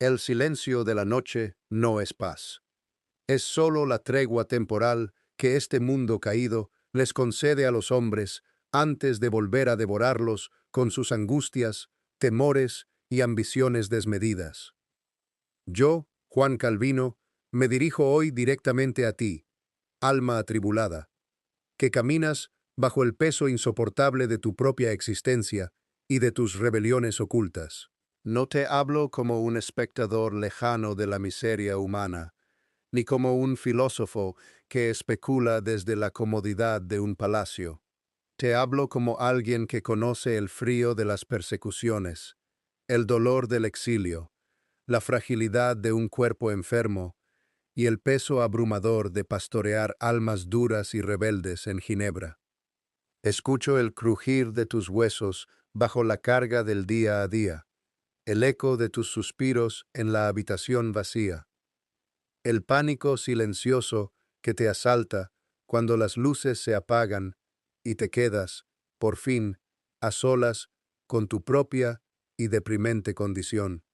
El silencio de la noche no es paz. Es sólo la tregua temporal que este mundo caído les concede a los hombres antes de volver a devorarlos con sus angustias, temores y ambiciones desmedidas. Yo, Juan Calvino, me dirijo hoy directamente a ti, alma atribulada, que caminas bajo el peso insoportable de tu propia existencia y de tus rebeliones ocultas. No te hablo como un espectador lejano de la miseria humana, ni como un filósofo que especula desde la comodidad de un palacio. Te hablo como alguien que conoce el frío de las persecuciones, el dolor del exilio, la fragilidad de un cuerpo enfermo y el peso abrumador de pastorear almas duras y rebeldes en Ginebra. Escucho el crujir de tus huesos bajo la carga del día a día, el eco de tus suspiros en la habitación vacía, el pánico silencioso que te asalta cuando las luces se apagan y te quedas, por fin, a solas con tu propia y deprimente condición.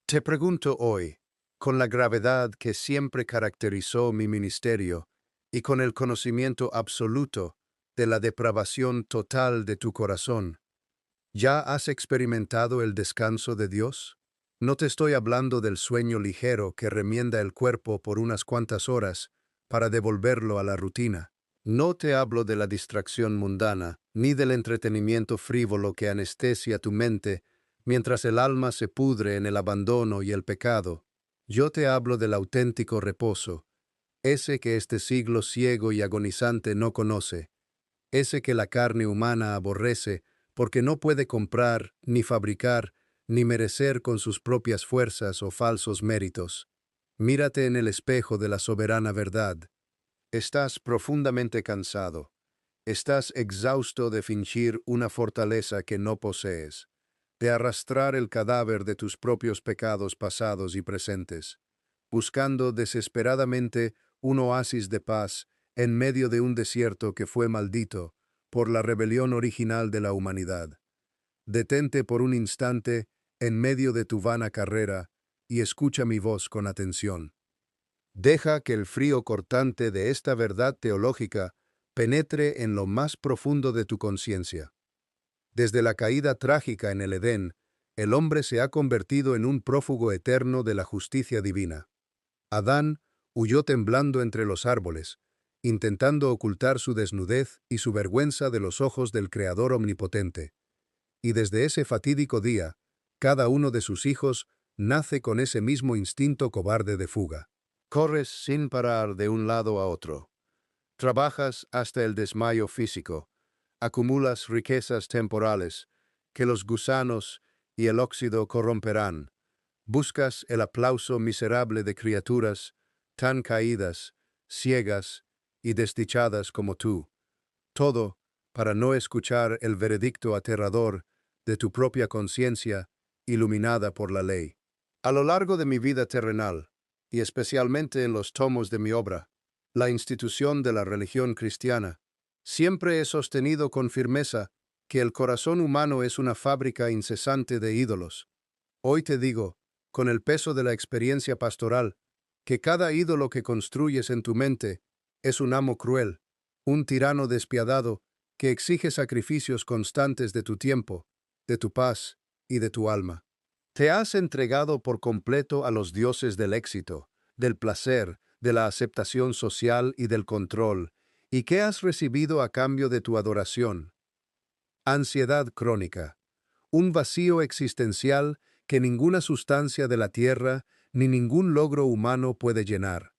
Te pregunto hoy, con la gravedad que siempre caracterizó mi ministerio y con el conocimiento absoluto de la depravación total de tu corazón, ¿ya has experimentado el descanso de Dios? No te estoy hablando del sueño ligero que remienda el cuerpo por unas cuantas horas para devolverlo a la rutina. No te hablo de la distracción mundana, ni del entretenimiento frívolo que anestesia tu mente mientras el alma se pudre en el abandono y el pecado. Yo te hablo del auténtico reposo, ese que este siglo ciego y agonizante no conoce, ese que la carne humana aborrece porque no puede comprar, ni fabricar, ni merecer con sus propias fuerzas o falsos méritos. Mírate en el espejo de la soberana verdad. Estás profundamente cansado. Estás exhausto de fingir una fortaleza que no posees, de arrastrar el cadáver de tus propios pecados pasados y presentes, buscando desesperadamente un oasis de paz en medio de un desierto que fue maldito por la rebelión original de la humanidad. Detente por un instante en medio de tu vana carrera y escucha mi voz con atención. Deja que el frío cortante de esta verdad teológica penetre en lo más profundo de tu conciencia. Desde la caída trágica en el Edén, el hombre se ha convertido en un prófugo eterno de la justicia divina. Adán huyó temblando entre los árboles, intentando ocultar su desnudez y su vergüenza de los ojos del Creador omnipotente. Y desde ese fatídico día, cada uno de sus hijos nace con ese mismo instinto cobarde de fuga. Corres sin parar de un lado a otro. Trabajas hasta el desmayo físico. Acumulas riquezas temporales que los gusanos y el óxido corromperán. Buscas el aplauso miserable de criaturas tan caídas, ciegas y desdichadas como tú. Todo para no escuchar el veredicto aterrador de tu propia conciencia iluminada por la ley. A lo largo de mi vida terrenal, y especialmente en los tomos de mi obra, la institución de la religión cristiana, siempre he sostenido con firmeza que el corazón humano es una fábrica incesante de ídolos. Hoy te digo, con el peso de la experiencia pastoral, que cada ídolo que construyes en tu mente es un amo cruel, un tirano despiadado que exige sacrificios constantes de tu tiempo, de tu paz y de tu alma. Te has entregado por completo a los dioses del éxito, del placer, de la aceptación social y del control. ¿Y qué has recibido a cambio de tu adoración? Ansiedad crónica, un vacío existencial que ninguna sustancia de la tierra ni ningún logro humano puede llenar.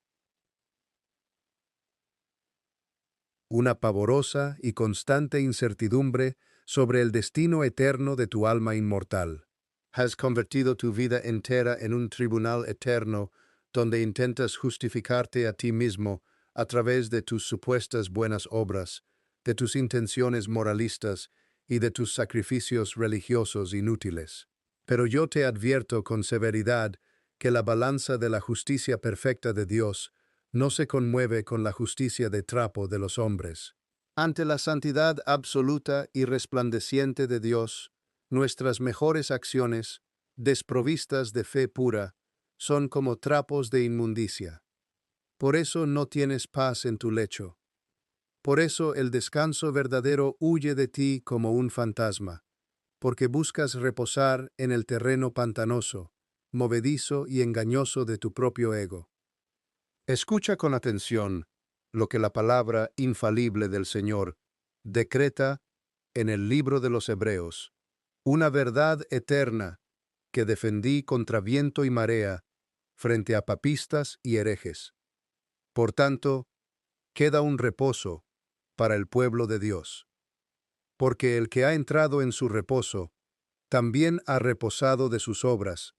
Una pavorosa y constante incertidumbre sobre el destino eterno de tu alma inmortal. Has convertido tu vida entera en un tribunal eterno donde intentas justificarte a ti mismo a través de tus supuestas buenas obras, de tus intenciones moralistas y de tus sacrificios religiosos inútiles. Pero yo te advierto con severidad que la balanza de la justicia perfecta de Dios no se conmueve con la justicia de trapo de los hombres. Ante la santidad absoluta y resplandeciente de Dios, nuestras mejores acciones, desprovistas de fe pura, son como trapos de inmundicia. Por eso no tienes paz en tu lecho. Por eso el descanso verdadero huye de ti como un fantasma, porque buscas reposar en el terreno pantanoso, movedizo y engañoso de tu propio ego. Escucha con atención lo que la palabra infalible del Señor decreta en el libro de los Hebreos, una verdad eterna que defendí contra viento y marea frente a papistas y herejes. Por tanto, queda un reposo para el pueblo de Dios, porque el que ha entrado en su reposo también ha reposado de sus obras,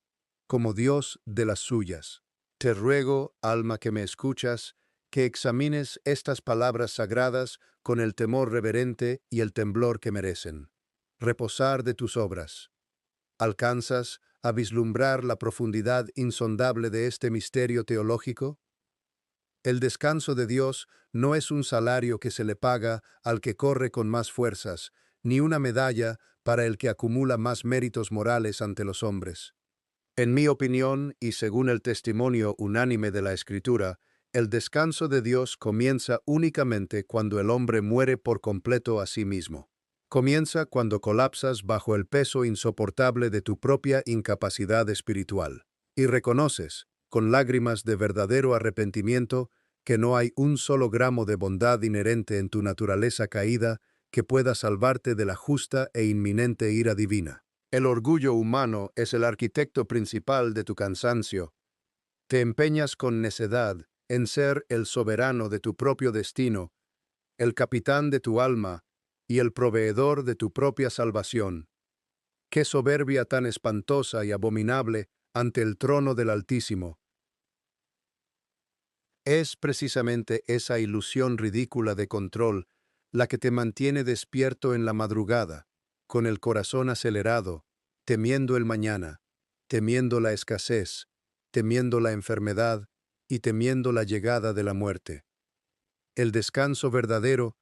como Dios de las suyas. Te ruego, alma que me escuchas, que examines estas palabras sagradas con el temor reverente y el temblor que merecen. Reposar de tus obras. ¿Alcanzas a vislumbrar la profundidad insondable de este misterio teológico? El descanso de Dios no es un salario que se le paga al que corre con más fuerzas, ni una medalla para el que acumula más méritos morales ante los hombres. En mi opinión, y según el testimonio unánime de la Escritura, el descanso de Dios comienza únicamente cuando el hombre muere por completo a sí mismo. Comienza cuando colapsas bajo el peso insoportable de tu propia incapacidad espiritual y reconoces, con lágrimas de verdadero arrepentimiento, que no hay un solo gramo de bondad inherente en tu naturaleza caída que pueda salvarte de la justa e inminente ira divina. El orgullo humano es el arquitecto principal de tu cansancio. Te empeñas con necedad en ser el soberano de tu propio destino, el capitán de tu alma y el proveedor de tu propia salvación. Qué soberbia tan espantosa y abominable ante el trono del Altísimo. Es precisamente esa ilusión ridícula de control la que te mantiene despierto en la madrugada, con el corazón acelerado, temiendo el mañana, temiendo la escasez, temiendo la enfermedad y temiendo la llegada de la muerte. El descanso verdadero,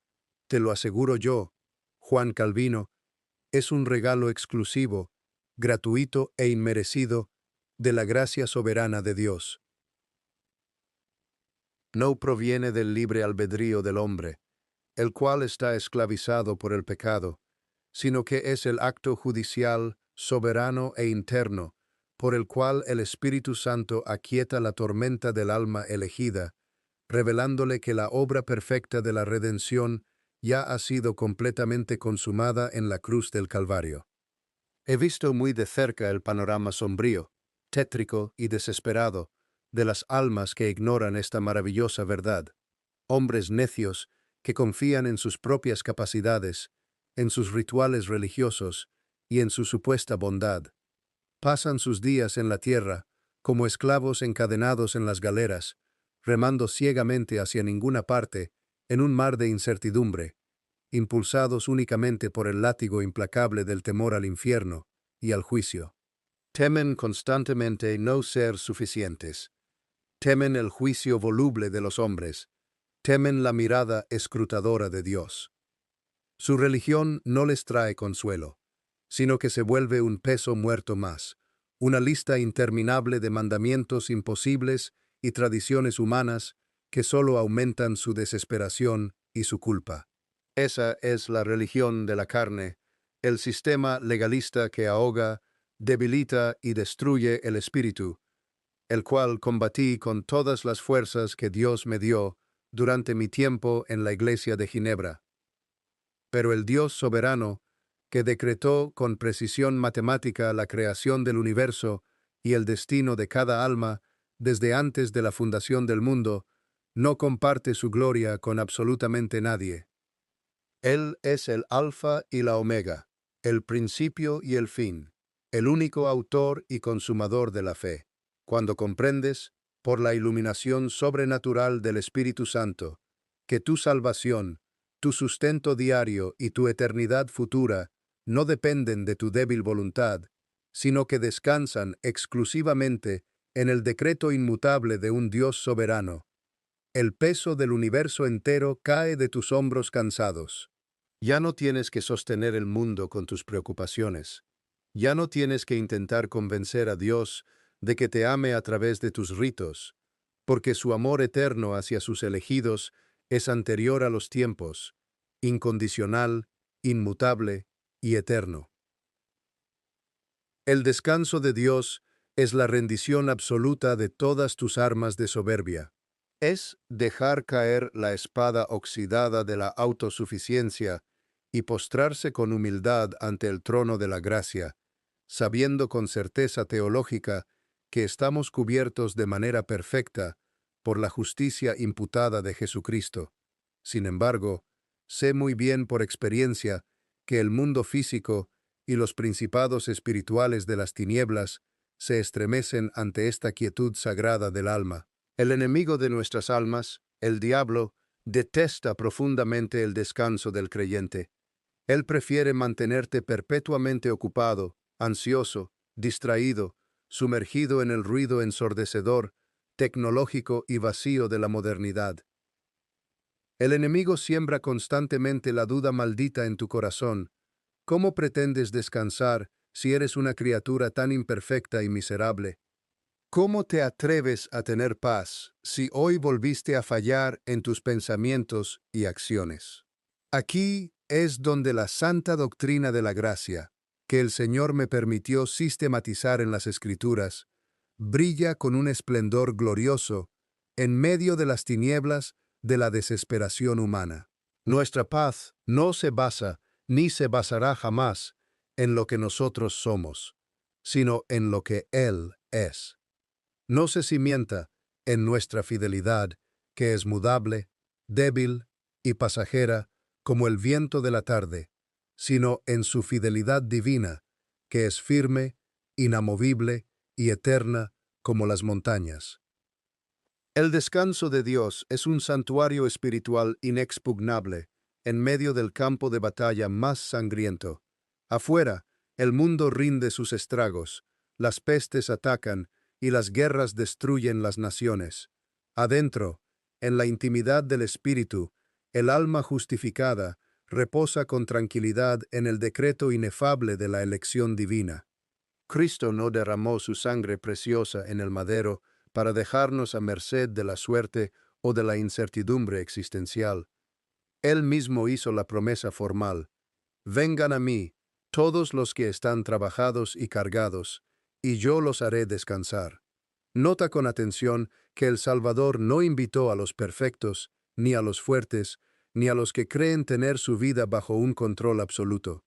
te lo aseguro yo, Juan Calvino, es un regalo exclusivo, gratuito e inmerecido de la gracia soberana de Dios. No proviene del libre albedrío del hombre, el cual está esclavizado por el pecado, sino que es el acto judicial, soberano e interno, por el cual el Espíritu Santo aquieta la tormenta del alma elegida, revelándole que la obra perfecta de la redención ya ha sido completamente consumada en la cruz del Calvario. He visto muy de cerca el panorama sombrío, tétrico y desesperado de las almas que ignoran esta maravillosa verdad. Hombres necios que confían en sus propias capacidades, en sus rituales religiosos y en su supuesta bondad. Pasan sus días en la tierra como esclavos encadenados en las galeras, remando ciegamente hacia ninguna parte en un mar de incertidumbre, impulsados únicamente por el látigo implacable del temor al infierno y al juicio. Temen constantemente no ser suficientes. Temen el juicio voluble de los hombres. Temen la mirada escrutadora de Dios. Su religión no les trae consuelo, sino que se vuelve un peso muerto más, una lista interminable de mandamientos imposibles y tradiciones humanas que solo aumentan su desesperación y su culpa. Esa es la religión de la carne, el sistema legalista que ahoga, debilita y destruye el espíritu, el cual combatí con todas las fuerzas que Dios me dio durante mi tiempo en la iglesia de Ginebra. Pero el Dios soberano, que decretó con precisión matemática la creación del universo y el destino de cada alma desde antes de la fundación del mundo, no comparte su gloria con absolutamente nadie. Él es el Alfa y la Omega, el principio y el fin, el único autor y consumador de la fe. Cuando comprendes, por la iluminación sobrenatural del Espíritu Santo, que tu salvación, tu sustento diario y tu eternidad futura no dependen de tu débil voluntad, sino que descansan exclusivamente en el decreto inmutable de un Dios soberano, el peso del universo entero cae de tus hombros cansados. Ya no tienes que sostener el mundo con tus preocupaciones. Ya no tienes que intentar convencer a Dios de que te ame a través de tus ritos, porque su amor eterno hacia sus elegidos es anterior a los tiempos, incondicional, inmutable y eterno. El descanso de Dios es la rendición absoluta de todas tus armas de soberbia. Es dejar caer la espada oxidada de la autosuficiencia y postrarse con humildad ante el trono de la gracia, sabiendo con certeza teológica que estamos cubiertos de manera perfecta por la justicia imputada de Jesucristo. Sin embargo, sé muy bien por experiencia que el mundo físico y los principados espirituales de las tinieblas se estremecen ante esta quietud sagrada del alma. El enemigo de nuestras almas, el diablo, detesta profundamente el descanso del creyente. Él prefiere mantenerte perpetuamente ocupado, ansioso, distraído, sumergido en el ruido ensordecedor, tecnológico y vacío de la modernidad. El enemigo siembra constantemente la duda maldita en tu corazón. ¿Cómo pretendes descansar si eres una criatura tan imperfecta y miserable? ¿Cómo te atreves a tener paz si hoy volviste a fallar en tus pensamientos y acciones? Aquí es donde la santa doctrina de la gracia, que el Señor me permitió sistematizar en las Escrituras, brilla con un esplendor glorioso en medio de las tinieblas de la desesperación humana. Nuestra paz no se basa ni se basará jamás en lo que nosotros somos, sino en lo que Él es. No se cimienta en nuestra fidelidad, que es mudable, débil y pasajera como el viento de la tarde, sino en su fidelidad divina, que es firme, inamovible y eterna como las montañas. El descanso de Dios es un santuario espiritual inexpugnable en medio del campo de batalla más sangriento. Afuera, el mundo rinde sus estragos, las pestes atacan y las guerras destruyen las naciones. Adentro, en la intimidad del espíritu, el alma justificada reposa con tranquilidad en el decreto inefable de la elección divina. Cristo no derramó su sangre preciosa en el madero para dejarnos a merced de la suerte o de la incertidumbre existencial. Él mismo hizo la promesa formal: vengan a mí, todos los que están trabajados y cargados, y yo los haré descansar. Nota con atención que el Salvador no invitó a los perfectos, ni a los fuertes, ni a los que creen tener su vida bajo un control absoluto.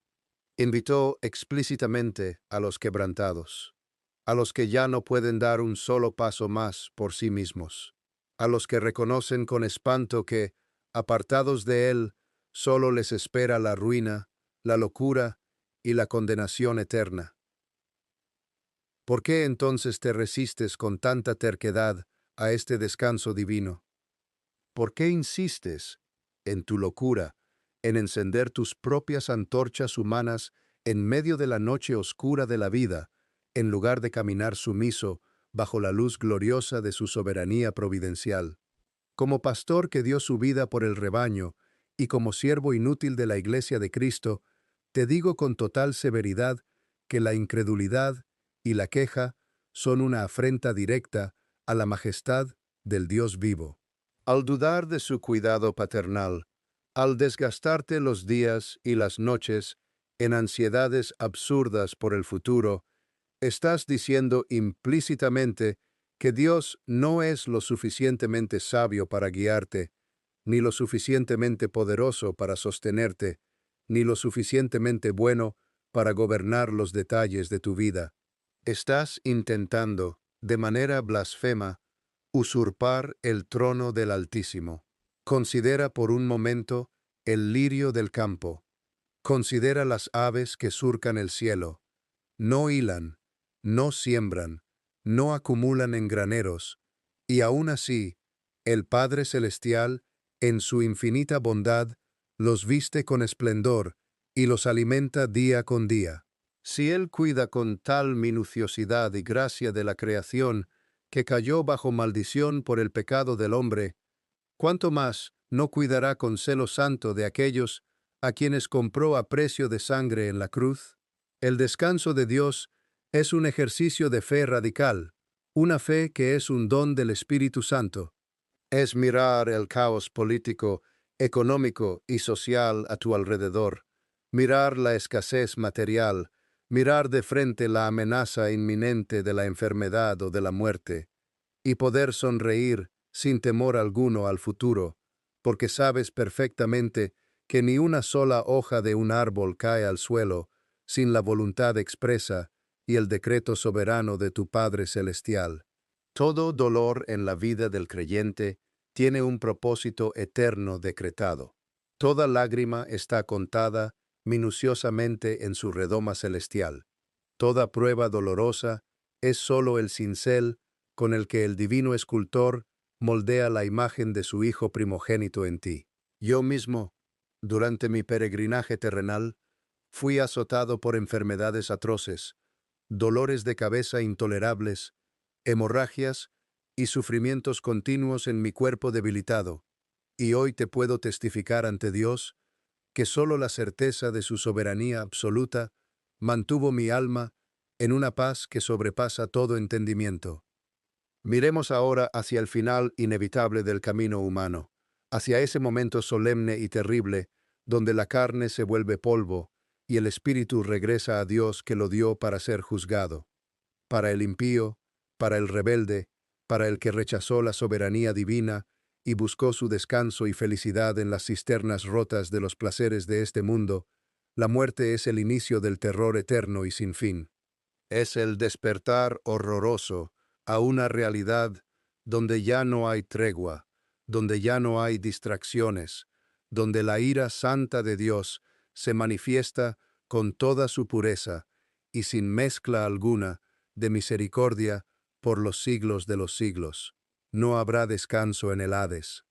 Invitó explícitamente a los quebrantados, a los que ya no pueden dar un solo paso más por sí mismos, a los que reconocen con espanto que, apartados de Él, solo les espera la ruina, la locura y la condenación eterna. ¿Por qué entonces te resistes con tanta terquedad a este descanso divino? ¿Por qué insistes, en tu locura, en encender tus propias antorchas humanas en medio de la noche oscura de la vida, en lugar de caminar sumiso bajo la luz gloriosa de su soberanía providencial? Como pastor que dio su vida por el rebaño y como siervo inútil de la Iglesia de Cristo, te digo con total severidad que la incredulidad y la queja son una afrenta directa a la majestad del Dios vivo. Al dudar de su cuidado paternal, al desgastarte los días y las noches en ansiedades absurdas por el futuro, estás diciendo implícitamente que Dios no es lo suficientemente sabio para guiarte, ni lo suficientemente poderoso para sostenerte, ni lo suficientemente bueno para gobernar los detalles de tu vida. Estás intentando, de manera blasfema, usurpar el trono del Altísimo. Considera por un momento el lirio del campo. Considera las aves que surcan el cielo. No hilan, no siembran, no acumulan en graneros, y aún así, el Padre Celestial, en su infinita bondad, los viste con esplendor y los alimenta día con día. Si Él cuida con tal minuciosidad y gracia de la creación que cayó bajo maldición por el pecado del hombre, ¿cuánto más no cuidará con celo santo de aquellos a quienes compró a precio de sangre en la cruz? El descanso de Dios es un ejercicio de fe radical, una fe que es un don del Espíritu Santo. Es mirar el caos político, económico y social a tu alrededor, mirar la escasez material, mirar de frente la amenaza inminente de la enfermedad o de la muerte, y poder sonreír sin temor alguno al futuro, porque sabes perfectamente que ni una sola hoja de un árbol cae al suelo sin la voluntad expresa y el decreto soberano de tu Padre Celestial. Todo dolor en la vida del creyente tiene un propósito eterno decretado. Toda lágrima está contada minuciosamente en su redoma celestial. Toda prueba dolorosa es sólo el cincel con el que el divino escultor moldea la imagen de su Hijo primogénito en ti. Yo mismo, durante mi peregrinaje terrenal, fui azotado por enfermedades atroces, dolores de cabeza intolerables, hemorragias y sufrimientos continuos en mi cuerpo debilitado, y hoy te puedo testificar ante Dios que sólo la certeza de su soberanía absoluta mantuvo mi alma en una paz que sobrepasa todo entendimiento. Miremos ahora hacia el final inevitable del camino humano, hacia ese momento solemne y terrible donde la carne se vuelve polvo y el espíritu regresa a Dios que lo dio para ser juzgado. Para el impío, para el rebelde, para el que rechazó la soberanía divina y buscó su descanso y felicidad en las cisternas rotas de los placeres de este mundo, la muerte es el inicio del terror eterno y sin fin. Es el despertar horroroso a una realidad donde ya no hay tregua, donde ya no hay distracciones, donde la ira santa de Dios se manifiesta con toda su pureza y sin mezcla alguna de misericordia por los siglos de los siglos. No habrá descanso en el Hades.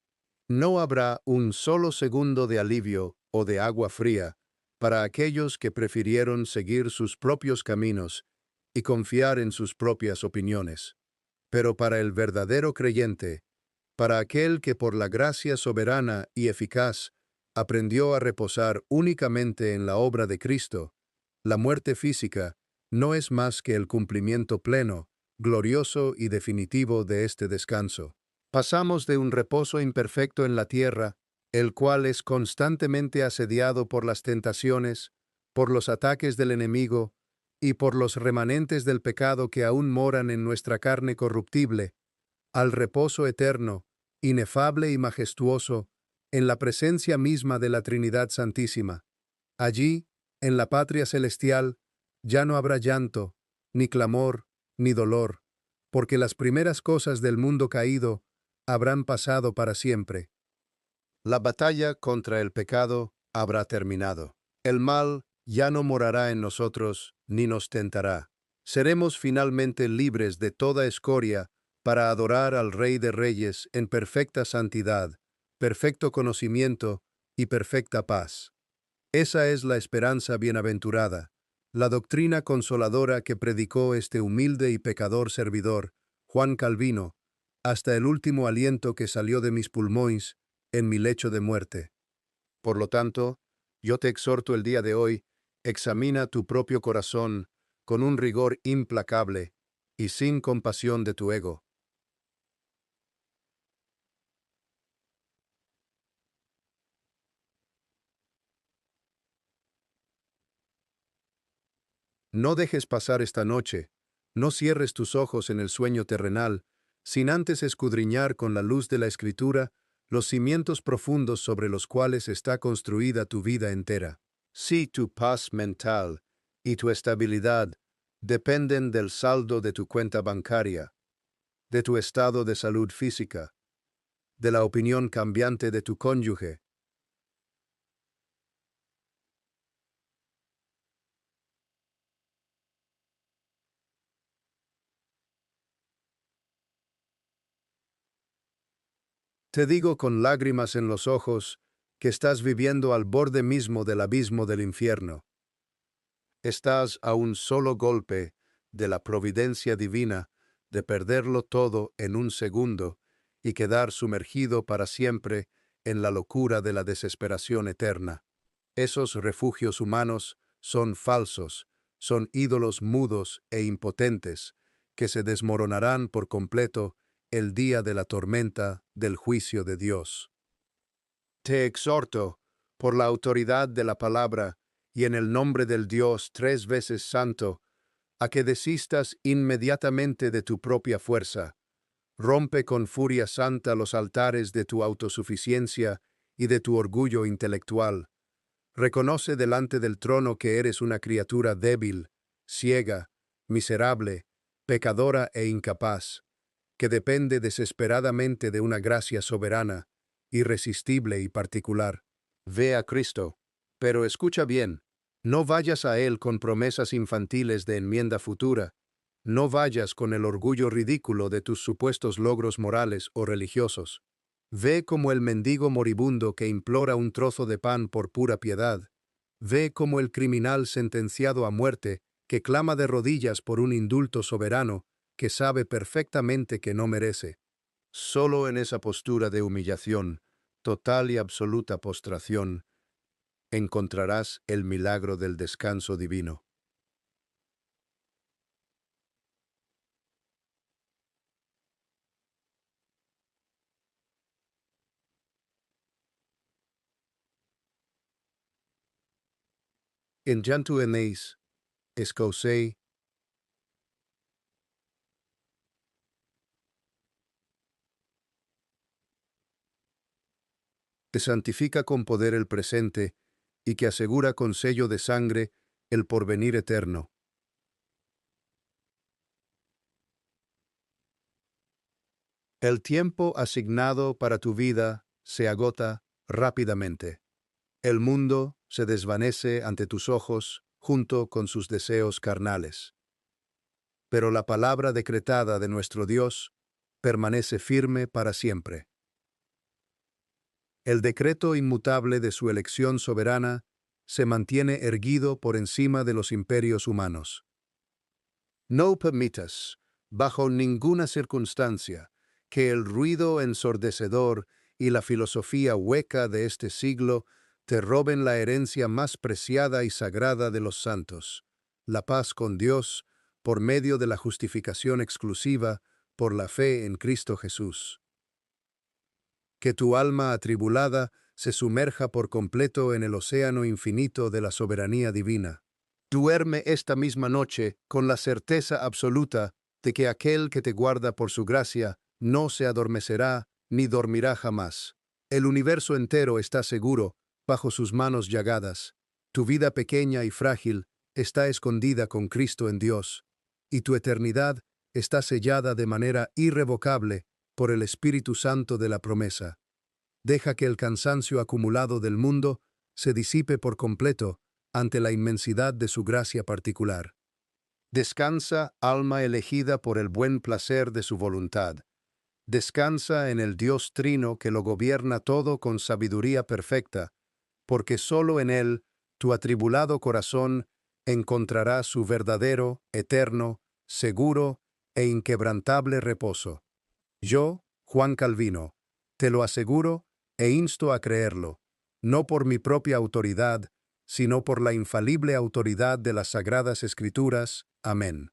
No habrá un solo segundo de alivio o de agua fría para aquellos que prefirieron seguir sus propios caminos y confiar en sus propias opiniones. Pero para el verdadero creyente, para aquel que por la gracia soberana y eficaz aprendió a reposar únicamente en la obra de Cristo, la muerte física no es más que el cumplimiento pleno, glorioso y definitivo de este descanso. Pasamos de un reposo imperfecto en la tierra, el cual es constantemente asediado por las tentaciones, por los ataques del enemigo y por los remanentes del pecado que aún moran en nuestra carne corruptible, al reposo eterno, inefable y majestuoso, en la presencia misma de la Trinidad Santísima. Allí, en la patria celestial, ya no habrá llanto, ni clamor, ni dolor, porque las primeras cosas del mundo caído habrán pasado para siempre. La batalla contra el pecado habrá terminado. El mal ya no morará en nosotros ni nos tentará. Seremos finalmente libres de toda escoria para adorar al Rey de Reyes en perfecta santidad, perfecto conocimiento y perfecta paz. Esa es la esperanza bienaventurada, la doctrina consoladora que predicó este humilde y pecador servidor, Juan Calvino, hasta el último aliento que salió de mis pulmones en mi lecho de muerte. Por lo tanto, yo te exhorto el día de hoy, examina tu propio corazón con un rigor implacable y sin compasión de tu ego. No dejes pasar esta noche, no cierres tus ojos en el sueño terrenal, sin antes escudriñar con la luz de la Escritura los cimientos profundos sobre los cuales está construida tu vida entera. Si tu paz mental y tu estabilidad dependen del saldo de tu cuenta bancaria, de tu estado de salud física, de la opinión cambiante de tu cónyuge, te digo con lágrimas en los ojos que estás viviendo al borde mismo del abismo del infierno. Estás a un solo golpe de la providencia divina de perderlo todo en un segundo y quedar sumergido para siempre en la locura de la desesperación eterna. Esos refugios humanos son falsos, son ídolos mudos e impotentes que se desmoronarán por completo el día de la tormenta del juicio de Dios. Te exhorto, por la autoridad de la palabra y en el nombre del Dios 3 veces santo, a que desistas inmediatamente de tu propia fuerza. Rompe con furia santa los altares de tu autosuficiencia y de tu orgullo intelectual. Reconoce delante del trono que eres una criatura débil, ciega, miserable, pecadora e incapaz, que depende desesperadamente de una gracia soberana, irresistible y particular. Ve a Cristo, pero escucha bien, no vayas a Él con promesas infantiles de enmienda futura, no vayas con el orgullo ridículo de tus supuestos logros morales o religiosos. Ve como el mendigo moribundo que implora un trozo de pan por pura piedad. Ve como el criminal sentenciado a muerte que clama de rodillas por un indulto soberano que sabe perfectamente que no merece. Solo en esa postura de humillación, total y absoluta postración, encontrarás el milagro del descanso divino. En llanto enéis, escausei, que santifica con poder el presente y que asegura con sello de sangre el porvenir eterno. El tiempo asignado para tu vida se agota rápidamente. El mundo se desvanece ante tus ojos junto con sus deseos carnales. Pero la palabra decretada de nuestro Dios permanece firme para siempre. El decreto inmutable de su elección soberana se mantiene erguido por encima de los imperios humanos. No permitas, bajo ninguna circunstancia, que el ruido ensordecedor y la filosofía hueca de este siglo te roben la herencia más preciada y sagrada de los santos, la paz con Dios, por medio de la justificación exclusiva por la fe en Cristo Jesús. Que tu alma atribulada se sumerja por completo en el océano infinito de la soberanía divina. Duerme esta misma noche con la certeza absoluta de que aquel que te guarda por su gracia no se adormecerá ni dormirá jamás. El universo entero está seguro bajo sus manos llagadas. Tu vida pequeña y frágil está escondida con Cristo en Dios, y tu eternidad está sellada de manera irrevocable por el Espíritu Santo de la promesa. Deja que el cansancio acumulado del mundo se disipe por completo ante la inmensidad de su gracia particular. Descansa, alma elegida por el buen placer de su voluntad. Descansa en el Dios Trino que lo gobierna todo con sabiduría perfecta, porque solo en Él tu atribulado corazón encontrará su verdadero, eterno, seguro e inquebrantable reposo. Yo, Juan Calvino, te lo aseguro e insto a creerlo, no por mi propia autoridad, sino por la infalible autoridad de las Sagradas Escrituras. Amén.